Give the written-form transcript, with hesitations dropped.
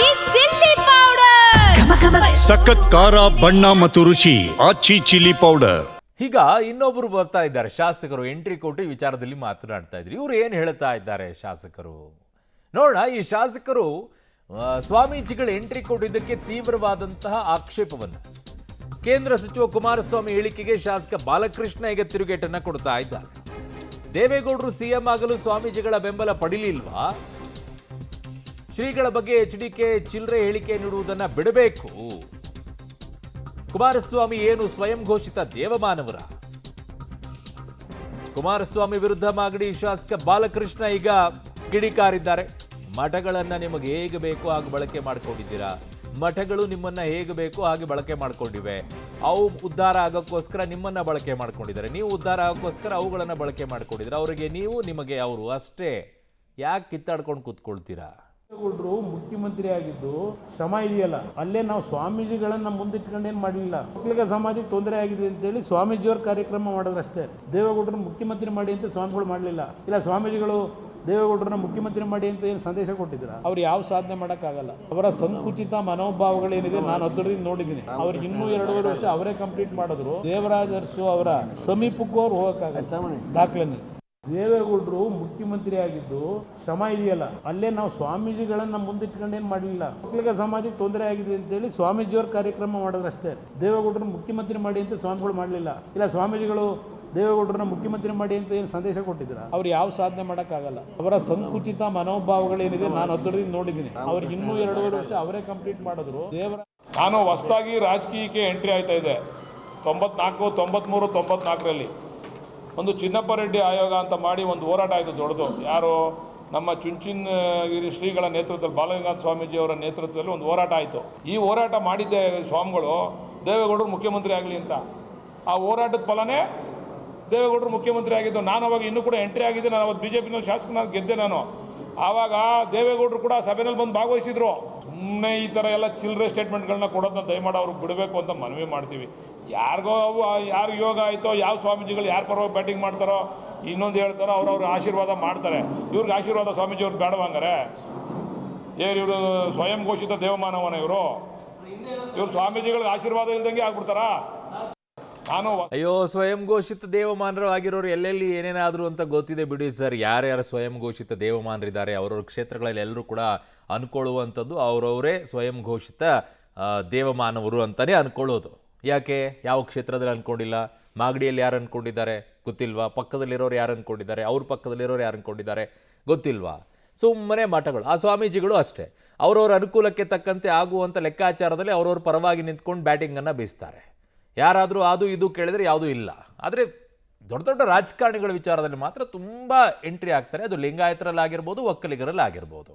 ಆಚಿ chilli powder ಸಖತ್ ಖಾರ ಬಣ್ಣ ಮತ್ತು ರುಚಿ ಆಚಿ ಚಿಲ್ಲಿ ಪೌಡರ್. ಈಗ ಇನ್ನೊಬ್ರು ಬರ್ತಾ ಇದ್ದಾರೆ ಶಾಸಕರು ಎಂಟ್ರಿ ಕೊಟ್ಟು ವಿಚಾರದಲ್ಲಿ ಮಾತನಾಡ್ತಾ ಇದ್ರು. ಇವ್ರು ಏನು ಹೇಳ್ತಾ ಇದ್ದಾರೆ ಶಾಸಕರು ನೋಡೋಣ. ಈ ಶಾಸಕರು ಸ್ವಾಮೀಜಿಗಳ ಎಂಟ್ರಿ ಕೊಟ್ಟಿದ್ದಕ್ಕೆ ತೀವ್ರವಾದಂತಹ ಆಕ್ಷೇಪವನ್ನು ಕೇಂದ್ರ ಸಚಿವ ಕುಮಾರಸ್ವಾಮಿ ಹೇಳಿಕೆಗೆ ಶಾಸಕ ಬಾಲಕೃಷ್ಣ ಈಗ ತಿರುಗೇಟನ್ನ ಕೊಡ್ತಾ ಇದ್ದಾರೆ. ದೇವೇಗೌಡರು ಸಿಎಂ ಆಗಲು ಸ್ವಾಮೀಜಿಗಳ ಬೆಂಬಲ ಪಡಿಲಿಲ್ವಾ? ಶ್ರೀಗಳ ಬಗ್ಗೆ ಎಚ್ಡಿಕೆ ಚಿಲ್ಲರೆ ಹೇಳಿಕೆ ನೀಡುವುದನ್ನ ಬಿಡಬೇಕು. ಕುಮಾರಸ್ವಾಮಿ ಏನು ಸ್ವಯಂ ಘೋಷಿತ ದೇವಮಾನವರ? ಕುಮಾರಸ್ವಾಮಿ ವಿರುದ್ಧ ಮಾಗಡಿ ಶಾಸಕ ಬಾಲಕೃಷ್ಣ ಈಗ ಕಿಡಿಕಾರಿದ್ದಾರೆ. ಮಠಗಳನ್ನ ನಿಮಗೆ ಹೇಗೆ ಬೇಕೋ ಹಾಗೆ ಬಳಕೆ ಮಾಡ್ಕೊಂಡಿದ್ದೀರಾ, ಮಠಗಳು ನಿಮ್ಮನ್ನ ಹೇಗೆ ಬೇಕೋ ಹಾಗೆ ಬಳಕೆ ಮಾಡ್ಕೊಂಡಿವೆ. ಅವು ಉದ್ಧಾರ ಆಗೋಕ್ಕೋಸ್ಕರ ನಿಮ್ಮನ್ನ ಬಳಕೆ ಮಾಡ್ಕೊಂಡಿದ್ದಾರೆ, ನೀವು ಉದ್ಧಾರ ಆಗೋಕ್ಕೋಸ್ಕರ ಅವುಗಳನ್ನ ಬಳಕೆ ಮಾಡ್ಕೊಂಡಿದ್ದೀರಾ. ಅವರಿಗೆ ನೀವು, ನಿಮಗೆ ಅವರು ಅಷ್ಟೇ. ಯಾಕೆ ಕಿತ್ತಾಡ್ಕೊಂಡು ಕೂತ್ಕೊಳ್ತೀರಾ? ದೇವೇಗೌಡರು ಮುಖ್ಯಮಂತ್ರಿ ಆಗಿದ್ದು ಶ್ರಮ ಇದೆಯಲ್ಲ, ಅಲ್ಲೇ ನಾವು ಸ್ವಾಮೀಜಿಗಳನ್ನ ಮುಂದಿಟ್ಕೊಂಡೇನು ಮಾಡಲಿಲ್ಲ. ಒಕ್ಕಲಿಗ ಸಮಾಜಕ್ಕೆ ತೊಂದರೆ ಆಗಿದೆ ಅಂತೇಳಿ ಸ್ವಾಮೀಜಿಯವ್ರ ಕಾರ್ಯಕ್ರಮ ಮಾಡಿದ್ರಷ್ಟೇ. ದೇವೇಗೌಡರನ್ನ ಮುಖ್ಯಮಂತ್ರಿ ಮಾಡಿ ಅಂತ ಸ್ವಾಮಿಗಳು ಮಾಡಲಿಲ್ಲ. ಇಲ್ಲ ಸ್ವಾಮೀಜಿಗಳು ದೇವೇಗೌಡರನ್ನ ಮುಖ್ಯಮಂತ್ರಿ ಮಾಡಿ ಅಂತ ಏನು ಸಂದೇಶ ಕೊಟ್ಟಿದ್ರ? ಅವ್ರು ಯಾವ ಸಾಧನೆ ಮಾಡೋಕ್ಕಾಗಲ್ಲ. ಅವರ ಸಂಕುಚಿತ ಮನೋಭಾವಗಳೇನಿದೆ ನಾನು ಹತ್ತಿರದಿಂದ ನೋಡಿದ್ದೀನಿ. ಅವ್ರಿಗೆ ಇನ್ನೂ 2.5 ವರ್ಷ ಅವರೇ ಕಂಪ್ಲೀಟ್ ಮಾಡಿದ್ರು. ದೇವರಾಜ ಅರಸು ಅವರ ಸಮೀಪಕ್ಕೂ ಅವ್ರು ಹೋಗಕ್ಕಾಗಲ್ಲ. ದಾಖಲೆ ದೇವೇಗೌಡರು ಮುಖ್ಯಮಂತ್ರಿ ಆಗಿದ್ದು ಶ್ರಮ ಇದೆಯಲ್ಲ, ಅಲ್ಲೇ ನಾವು ಸ್ವಾಮೀಜಿಗಳನ್ನ ಮುಂದಿಟ್ಕೊಂಡೇನು ಮಾಡಲಿಲ್ಲ. ಒಕ್ಕಲಿಗ ಸಮಾಜಕ್ಕೆ ತೊಂದರೆ ಆಗಿದೆ ಅಂತೇಳಿ ಸ್ವಾಮೀಜಿಯವ್ರ ಕಾರ್ಯಕ್ರಮ ಮಾಡಿದ್ರಷ್ಟೇ. ದೇವೇಗೌಡರನ್ನ ಮುಖ್ಯಮಂತ್ರಿ ಮಾಡಿ ಅಂತ ಸ್ವಾಮಿಗಳು ಮಾಡಲಿಲ್ಲ. ಇಲ್ಲ ಸ್ವಾಮೀಜಿಗಳು ದೇವೇಗೌಡರನ್ನ ಮುಖ್ಯಮಂತ್ರಿ ಮಾಡಿ ಅಂತ ಏನು ಸಂದೇಶ ಕೊಟ್ಟಿದ್ರ? ಅವ್ರು ಯಾವ ಸಾಧನೆ ಮಾಡೋಕ್ಕಾಗಲ್ಲ. ಅವರ ಸಂಕುಚಿತ ಮನೋಭಾವಗಳೇನಿದೆ ನಾನು ಹತ್ತಿರದಿಂದ ನೋಡಿದ್ದೀನಿ. ಅವ್ರಿಗೆ ಇನ್ನೂ 2.5 ವರ್ಷ ಅವರೇ ಕಂಪ್ಲೀಟ್ ಮಾಡಿದ್ರು. ನಾನು ಹೊಸದಾಗಿ ರಾಜಕೀಯಕ್ಕೆ ಎಂಟ್ರಿ ಆಯ್ತಾ ಇದೆ. 94, 93, 94ರಲ್ಲಿ ಒಂದು ಚಿನ್ನಪ್ಪ ರೆಡ್ಡಿ ಆಯೋಗ ಅಂತ ಮಾಡಿ ಒಂದು ಹೋರಾಟ ಆಯಿತು ದೊಡ್ಡದು. ಯಾರು ನಮ್ಮ ಚುಂಚನಗಿರಿ ಶ್ರೀಗಳ ನೇತೃತ್ವದಲ್ಲಿ, ಬಾಲಗಂಗಾಧರ ಸ್ವಾಮೀಜಿಯವರ ನೇತೃತ್ವದಲ್ಲಿ ಒಂದು ಹೋರಾಟ ಆಯಿತು. ಈ ಹೋರಾಟ ಮಾಡಿದ್ದೆ ಸ್ವಾಮಿಗಳು ದೇವೇಗೌಡರು ಮುಖ್ಯಮಂತ್ರಿ ಆಗಲಿ ಅಂತ. ಆ ಹೋರಾಟದ ಫಲನೇ ದೇವೇಗೌಡರು ಮುಖ್ಯಮಂತ್ರಿ ಆಗಿದ್ದು. ನಾನು ಅವಾಗ ಇನ್ನೂ ಕೂಡ ಎಂಟ್ರಿ ಆಗಿದ್ದೆ. ನಾನು ಅವತ್ತು BJP ಶಾಸಕನಾಗಿ ಗೆದ್ದೆ. ನಾನು ಆವಾಗ ದೇವೇಗೌಡರು ಕೂಡ ಸಭೆಯಲ್ಲಿ ಬಂದು ಭಾಗವಹಿಸಿದ್ರು. ಸುಮ್ಮನೆ ಈ ಥರ ಎಲ್ಲ ಚಿಲ್ಲರೆ ಸ್ಟೇಟ್ಮೆಂಟ್ಗಳನ್ನ ಕೊಡೋದನ್ನ ದಯಮಾಡಿ ಅವ್ರಿಗೆ ಬಿಡಬೇಕು ಅಂತ ಮನವಿ ಮಾಡ್ತೀವಿ. ಯಾರಿಗೋ ಯಾರು ಯೋಗ ಆಯಿತೋ, ಯಾವ ಸ್ವಾಮೀಜಿಗಳು ಯಾರು ಪರವಾಗಿ ಬ್ಯಾಟಿಂಗ್ ಮಾಡ್ತಾರೋ, ಇನ್ನೊಂದು ಹೇಳ್ತಾರೋ, ಅವ್ರವ್ರ ಆಶೀರ್ವಾದ ಮಾಡ್ತಾರೆ. ಇವ್ರಿಗೆ ಆಶೀರ್ವಾದ ಸ್ವಾಮೀಜಿಯವ್ರು ಬೇಡವಂಗಾರೆ? ಇವರು ಸ್ವಯಂ ಘೋಷಿತ ದೇವಮಾನವನ ಇವರು ಸ್ವಾಮೀಜಿಗಳಿಗೆ ಆಶೀರ್ವಾದ ಇಲ್ದಂಗೆ ಆಗ್ಬಿಡ್ತಾರಾ? ಅಯ್ಯೋ, ಸ್ವಯಂ ಘೋಷಿತ ದೇವಮಾನರು ಆಗಿರೋರು ಎಲ್ಲೆಲ್ಲಿ ಏನೇನಾದ್ರು ಅಂತ ಗೊತ್ತಿದೆ ಬಿಡಿ ಸರ್. ಯಾರ್ಯಾರು ಸ್ವಯಂ ಘೋಷಿತ ದೇವಮಾನರಿದ್ದಾರೆ ಅವರವ್ರ ಕ್ಷೇತ್ರಗಳಲ್ಲಿ ಎಲ್ಲರೂ ಕೂಡ ಅನ್ಕೊಳ್ಳುವಂಥದ್ದು ಅವರವರೇ ಸ್ವಯಂ ಘೋಷಿತ ದೇವಮಾನವರು ಅಂತಲೇ ಅನ್ಕೊಳ್ಳೋದು. ಯಾಕೆ? ಯಾವ ಕ್ಷೇತ್ರದಲ್ಲಿ ಅನ್ಕೊಂಡಿಲ್ಲ? ಮಾಗಡಿಯಲ್ಲಿ ಯಾರು ಅನ್ಕೊಂಡಿದ್ದಾರೆ ಗೊತ್ತಿಲ್ವಾ? ಪಕ್ಕದಲ್ಲಿರೋರು ಯಾರು ಅನ್ಕೊಂಡಿದ್ದಾರೆ? ಅವ್ರ ಪಕ್ಕದಲ್ಲಿರೋರು ಯಾರು ಅನ್ಕೊಂಡಿದ್ದಾರೆ ಗೊತ್ತಿಲ್ವಾ? ಸುಮ್ಮನೆ ಮಠಗಳು, ಆ ಸ್ವಾಮೀಜಿಗಳು ಅಷ್ಟೇ. ಅವರವ್ರ ಅನುಕೂಲಕ್ಕೆ ತಕ್ಕಂತೆ ಆಗುವಂಥ ಲೆಕ್ಕಾಚಾರದಲ್ಲಿ ಅವ್ರವ್ರ ಪರವಾಗಿ ನಿಂತ್ಕೊಂಡು ಬ್ಯಾಟಿಂಗನ್ನು ಬೀಸ್ತಾರೆ. ಯಾರಾದರೂ ಅದು ಇದು ಕೇಳಿದರೆ ಯಾವುದೂ ಇಲ್ಲ. ಆದರೆ ದೊಡ್ಡ ದೊಡ್ಡ ರಾಜಕಾರಣಿಗಳ ವಿಚಾರದಲ್ಲಿ ಮಾತ್ರ ತುಂಬ ಎಂಟ್ರಿ ಆಗ್ತಾರೆ. ಅದು ಲಿಂಗಾಯತರಲ್ಲಿ ಆಗಿರ್ಬೋದು, ಒಕ್ಕಲಿಗರಲ್ಲಿ ಆಗಿರ್ಬೋದು.